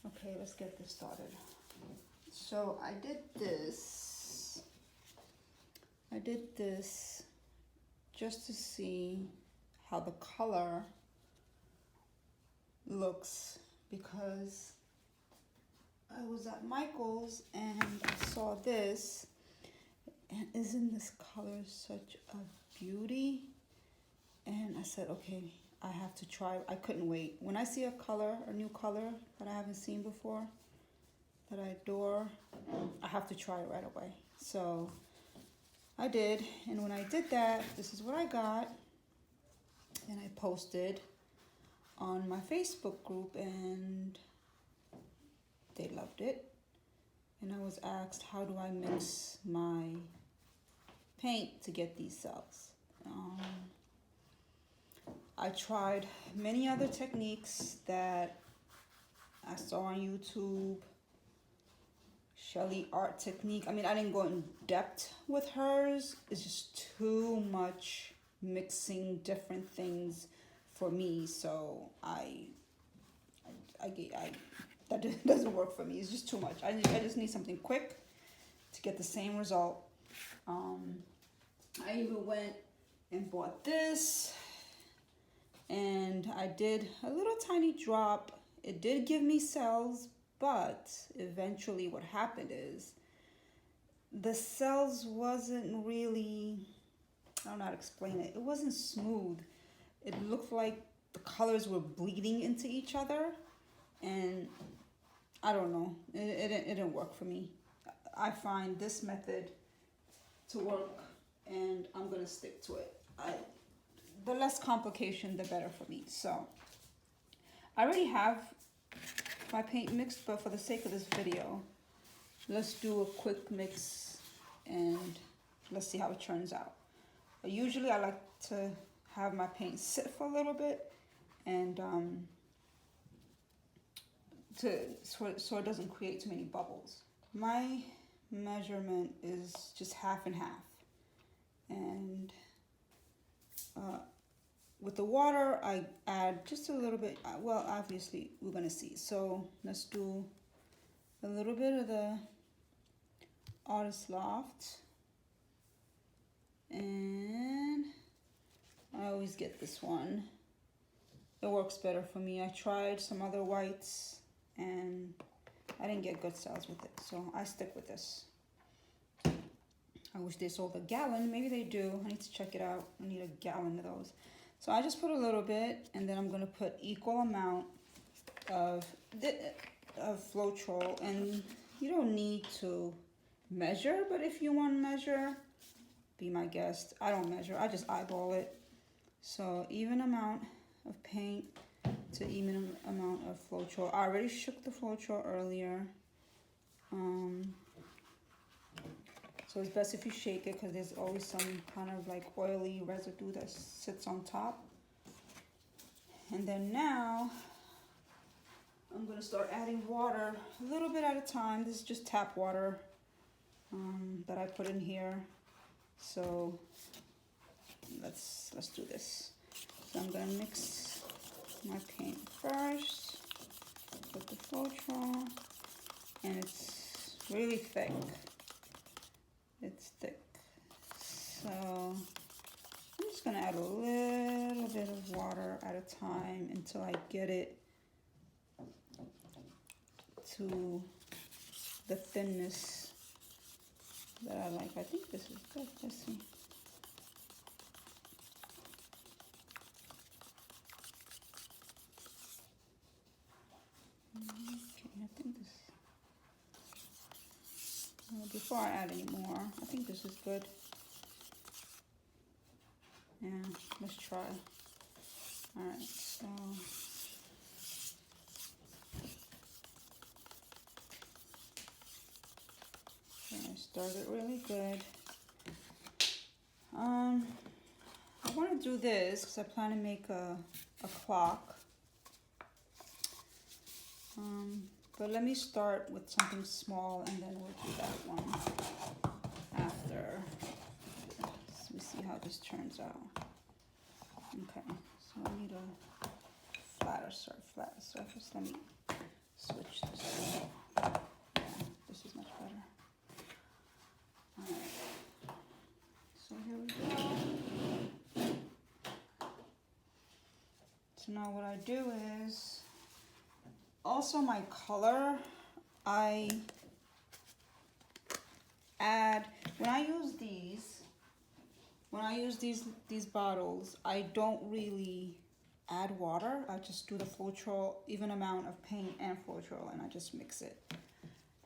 Okay, let's get this started. So I did this just to see how the color looks, because I was at Michael's and I saw this, and isn't this color such a beauty? And I said, okay, I have to try. I couldn't wait. When I see a color, a new color that I haven't seen before, that I adore, I have to try it right away. So I did, and when I did that, this is what I got, and I posted on my Facebook group, and they loved it. And I was asked, how do I mix my paint to get these cells? I tried many other techniques that I saw on YouTube. Shelly art technique. I mean, I didn't go in depth with hers. It's just too much mixing different things for me. So that doesn't work for me. It's just too much. I just need something quick to get the same result. I even went and bought this, and I did a little tiny drop. It did give me cells, but eventually what happened is the cells wasn't really, I don't know how to explain it. It wasn't smooth. It looked like the colors were bleeding into each other, and I don't know. It didn't work for me. I find this method to work, and I'm gonna stick to it. The less complication, the better for me. So I already have my paint mixed, but for the sake of this video, let's do a quick mix and let's see how it turns out. Usually I like to have my paint sit for a little bit, and so it doesn't create too many bubbles. My measurement is just half and half, and with the water I add just a little bit. Well, obviously we're gonna see. So let's do a little bit of the Artist Loft, and I always get this one. It works better for me. I tried some other whites and I didn't get good sales with it, so I stick with this. I wish they sold a gallon. Maybe they do. I need to check it out. I need a gallon of those. So I just put a little bit, and then I'm gonna put equal amount of Floetrol. And you don't need to measure, but if you want to measure, be my guest. I don't measure. I just eyeball it. So even amount of paint to even amount of Floetrol. I already shook the Floetrol earlier. So it's best if you shake it, because there's always some kind of like oily residue that sits on top. And then now I'm gonna start adding water a little bit at a time. This is just tap water that I put in here. So let's do this. So I'm gonna mix my paint first with the Floetrol, and it's really thick. It's thick. So I'm just gonna add a little bit of water at a time until I get it to the thinness that I like. I think this is good. Let's see. Okay, I think this. Before I add any more, I think this is good. Yeah, let's try. All right, so I started really good. I want to do this because I plan to make a clock. But let me start with something small, and then we'll do that one after. Let me see how this turns out. Okay, so I need a flatter surface. Let me switch this. Yeah, this is much better. All right. So here we go. So now what I do is, also my color, I add, when I use these bottles, I don't really add water. I just do the Floetrol, even amount of paint and Floetrol, and I just mix it.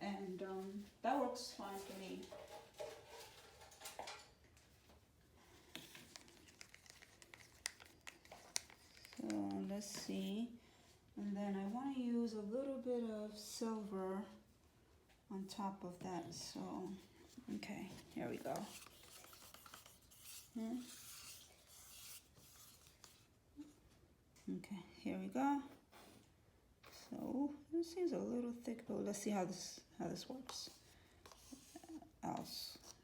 And that works fine for me. So let's see. And then I want to use a little bit of silver on top of that. So, okay, here we go. Okay, here we go. So this is a little thick, but let's see how this works. I'll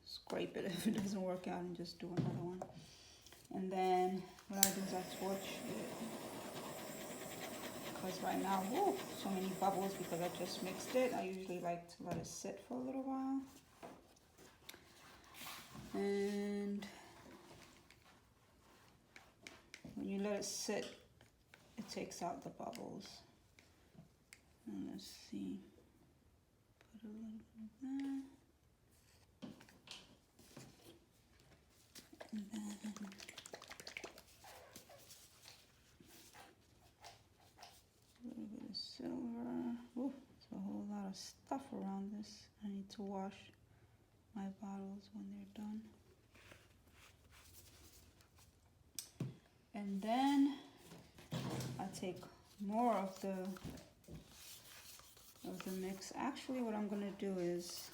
scrape it if it doesn't work out and just do another one. And then what I do is I torch it. Because right now, whoa, so many bubbles because I just mixed it. I usually like to let it sit for a little while. And when you let it sit, it takes out the bubbles. And let's see, put a little bit of that. And then a little bit of silver. Ooh, there's a whole lot of stuff around this. I need to wash my bottles when they're done. And then I take more of the mix. Actually, what I'm gonna do is,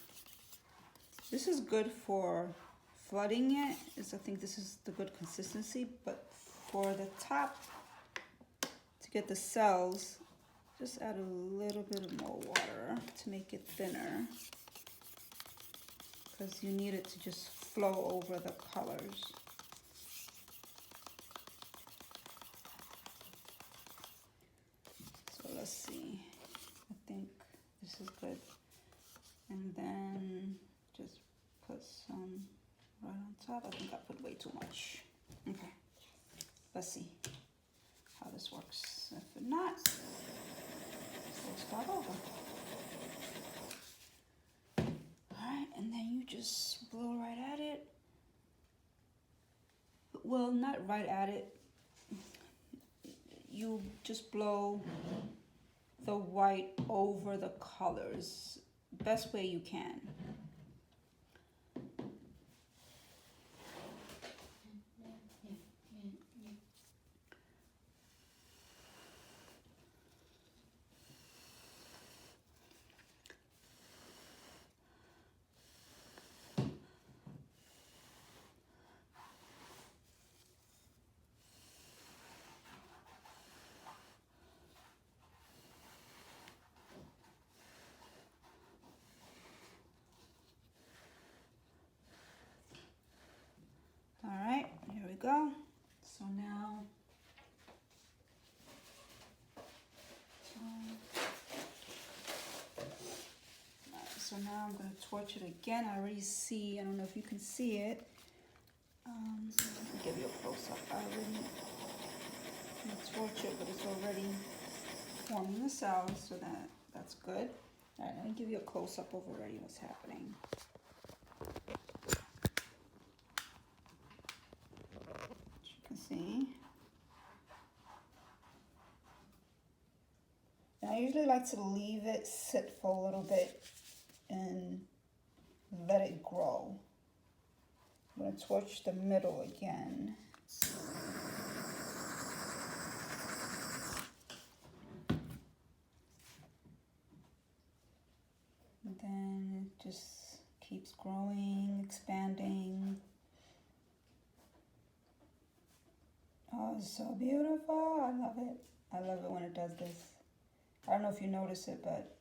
this is good for flooding it. I think this is the good consistency, but for the top, to get the cells, just add a little bit of more water to make it thinner, because you need it to just flow over the colors. So let's see, I think this is good. And then just put some right on top. I think I put way too much. Okay, let's see how this works. If not, we'll start over. Alright, and then you just blow right at it. Well, not right at it. You just blow the white over the colors best way you can. Alright, here we go. So now, I'm going to torch it again. I already see, I don't know if you can see it. I'll give you a close up. I already torch it, but it's already forming the cells, so that's good. Alright, let me give you a close up of already what's happening. See, and I usually like to leave it sit for a little bit and let it grow. I'm going to torch the middle again. And then it just keeps growing, expanding. Oh, it's so beautiful. I love it. I love it when it does this. I don't know if you notice it, but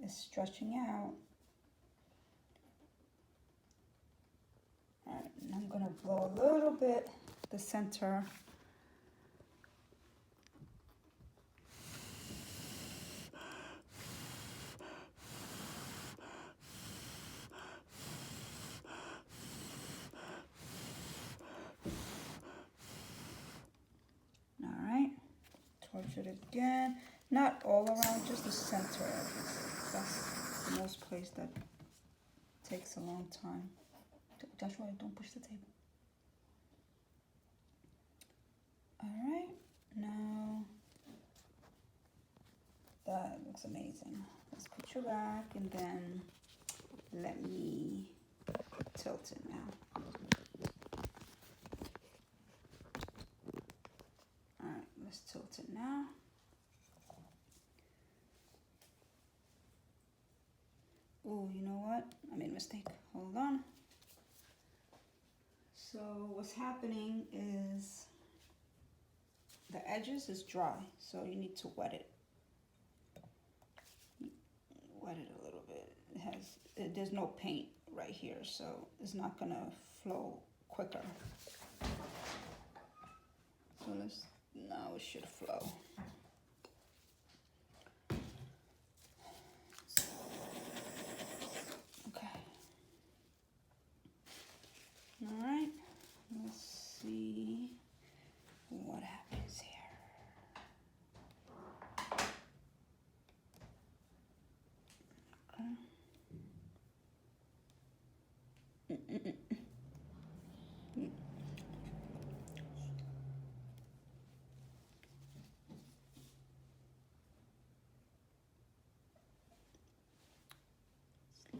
it's stretching out. All right, and I'm gonna blow a little bit the center. torch it again. Not all around, just the center edges. That's the most place that takes a long time. Joshua, don't push the table. Alright, now that looks amazing. Let's put you back and then let me tilt it now. Alright, let's tilt it now. Oh, you know what? I made a mistake. Hold on. So what's happening is the edges is dry, so you need to wet it. Wet it a little bit. There's no paint right here, so it's not gonna flow quicker. So now it should flow. Okay. All right, let's see what happens here.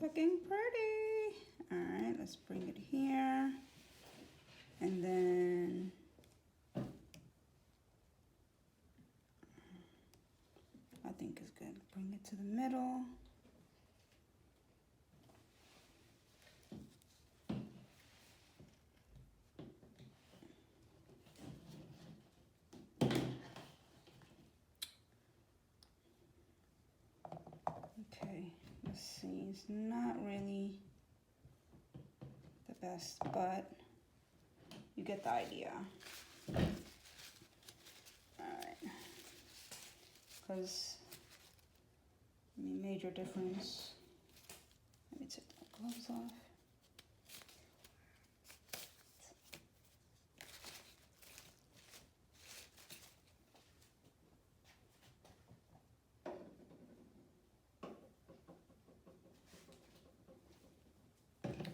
Looking pretty. All right, let's bring it here. And then I think it's good. Bring it to the middle. Okay, let's see. It's not really the best, but you get the idea. Alright. Because major difference. Let me take the gloves off.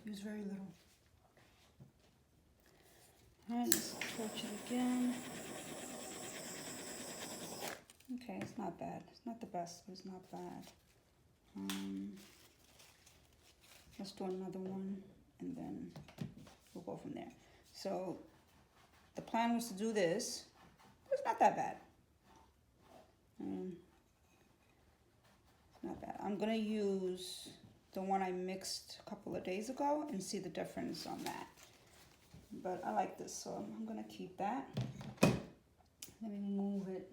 Use very little. Alright, let's torch it again. Okay, it's not bad. It's not the best, but it's not bad. Let's do another one, and then we'll go from there. So the plan was to do this. It's not that bad. It's not bad. I'm gonna use the one I mixed a couple of days ago and see the difference on that. But I like this, so I'm gonna keep that. Let me move it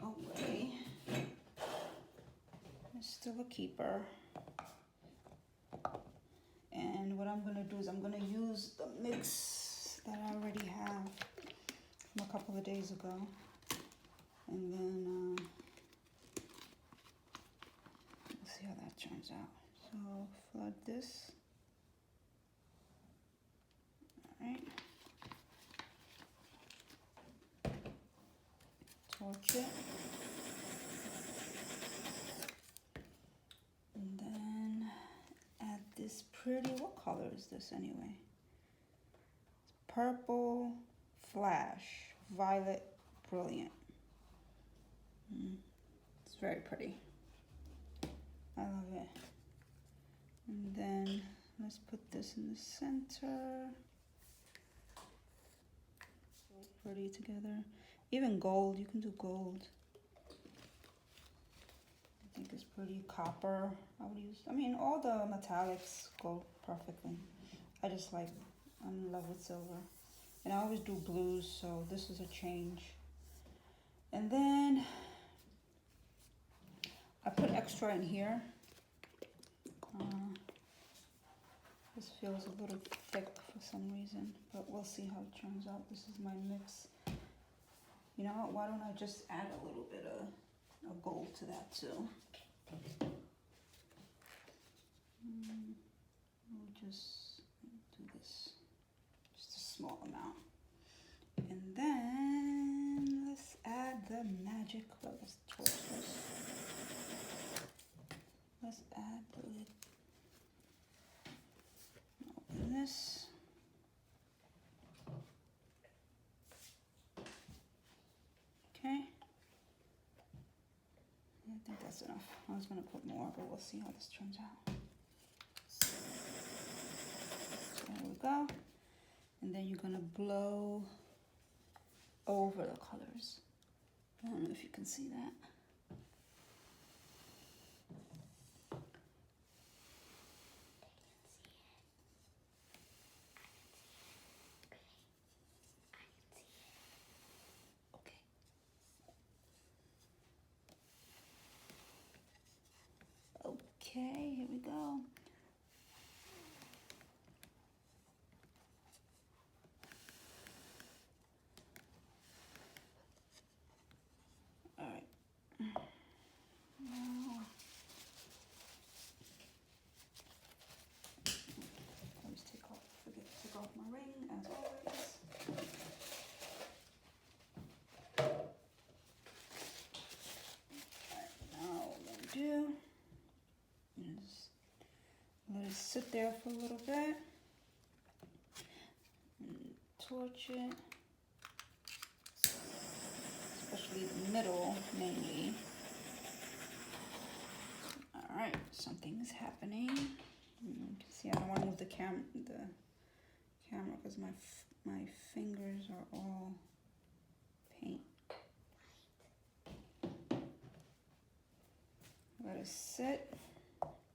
away. It's still a keeper. And what I'm gonna do is I'm gonna use the mix that I already have from a couple of days ago. And then we'll see how that turns out. So flood this. Alright. Torch it. And then add this pretty, what color is this anyway? It's purple flash, violet brilliant. It's very pretty. I love it. And then let's put this in the center. Pretty together. Even gold, you can do gold. I think it's pretty. Copper, I would use. I mean, all the metallics go perfectly. I'm in love with silver. And I always do blues, so this is a change. And then I put extra in here. This feels a little thick for some reason, but we'll see how it turns out. This is my mix. You know what, why don't I just add a little bit of gold to that too. We'll just do this, just a small amount. And then the magic. Well, let's torch this. Let's add the lid. Open this. Okay. I think that's enough. I was gonna put more, but we'll see how this turns out. So there we go. And then you're gonna blow over the colors. I don't know if you can see that. Okay, here we go. All right. Now, always forget to take off my ring as always. All right, now what I'm gonna do is let it sit there for a little bit and torch it, especially the middle mainly. All right, something's happening. You can see I don't want to move the camera because my fingers are all paint. Let it sit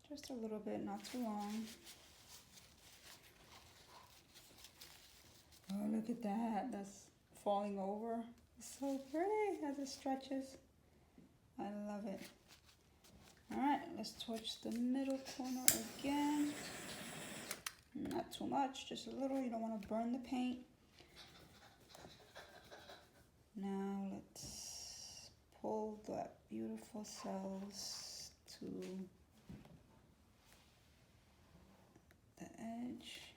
just a little bit, not too long. Oh, look at that. That's falling over. It's so pretty as it stretches. I love it. All right, let's torch the middle corner again. Not too much, just a little. You don't want to burn the paint. Now let's pull that beautiful cells to the edge.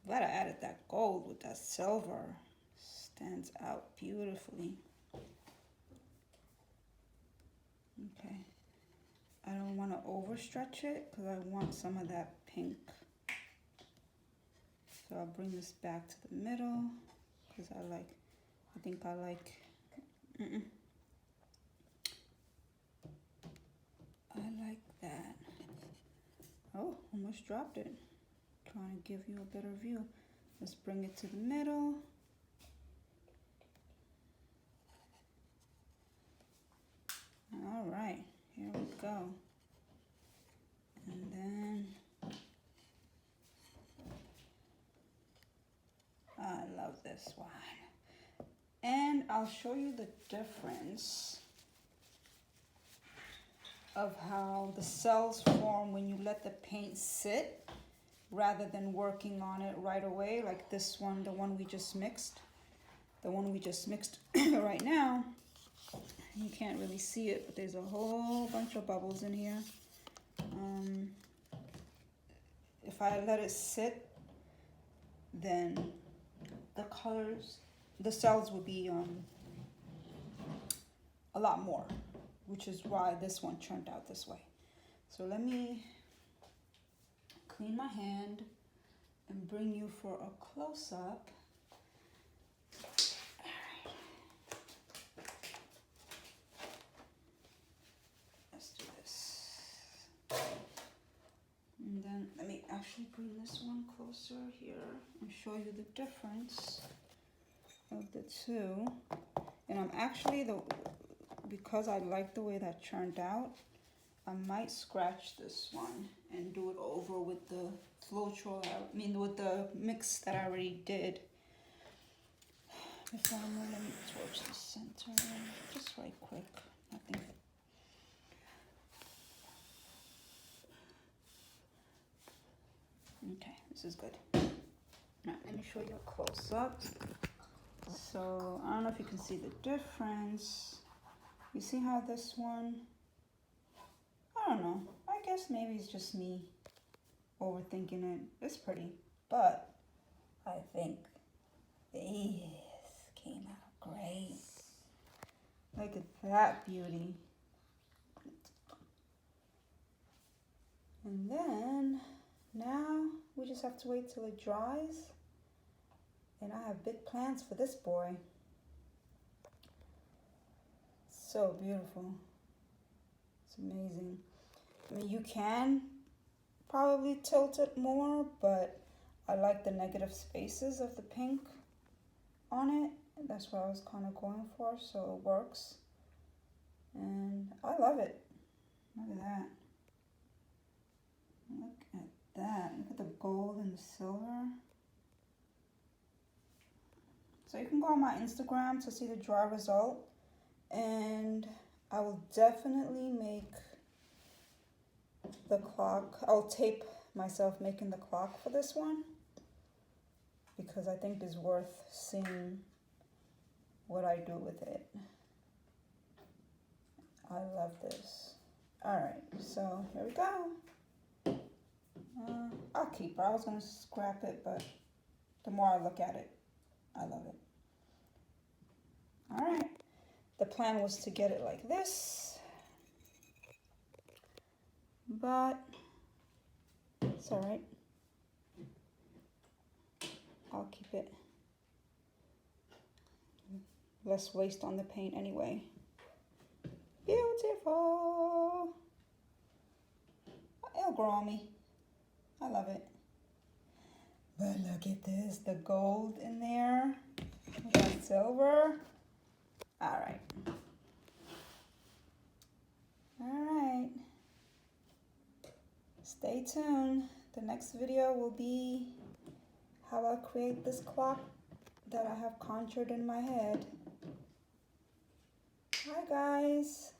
Glad I added that gold with that silver. Stands out beautifully. Okay. I don't want to overstretch it because I want some of that pink. So I'll bring this back to the middle because I think I like that. Oh, almost dropped it. Trying to give you a better view. Let's bring it to the middle. All right, here we go. And then I love this one. And I'll show you the difference of how the cells form when you let the paint sit rather than working on it right away, like this one, the one we just mixed. The one we just mixed right now, you can't really see it, but there's a whole bunch of bubbles in here. If I let it sit, then the colors, the cells would be a lot more, which is why this one turned out this way. So let me clean my hand and bring you for a close-up. Let's do this. And then let me actually bring this one closer here and show you the difference of the two. And I'm actually, because I like the way that turned out, I might scratch this one and do it over with the Floetrol, with the mix that I already did. Let me torch the center, just right quick, nothing. Okay, this is good. Now, let me show you a close up. So, I don't know if you can see the difference. You see how this one, I don't know, I guess maybe it's just me overthinking it. It's pretty. but I think these came out great. Look at that beauty. And then now we just have to wait till it dries. And I have big plans for this boy. So beautiful. It's amazing. I mean, you can probably tilt it more, but I like the negative spaces of the pink on it. That's what I was kind of going for, so it works. And I love it. Look at that. Look at that. Look at the gold and the silver. So you can go on my Instagram to see the dry result. And I will definitely make the clock. I'll tape myself making the clock for this one, because I think it's worth seeing what I do with it. I love this. Alright, so here we go. I'll keep it. I was going to scrap it, but the more I look at it, I love it. Alright, the plan was to get it like this, but it's alright. I'll keep it. Less waste on the paint anyway. Beautiful. It'll grow on me. I love it. But look at this, the gold in there. We got silver. Alright. Alright. Stay tuned. The next video will be how I create this clock that I have conjured in my head. Hi guys.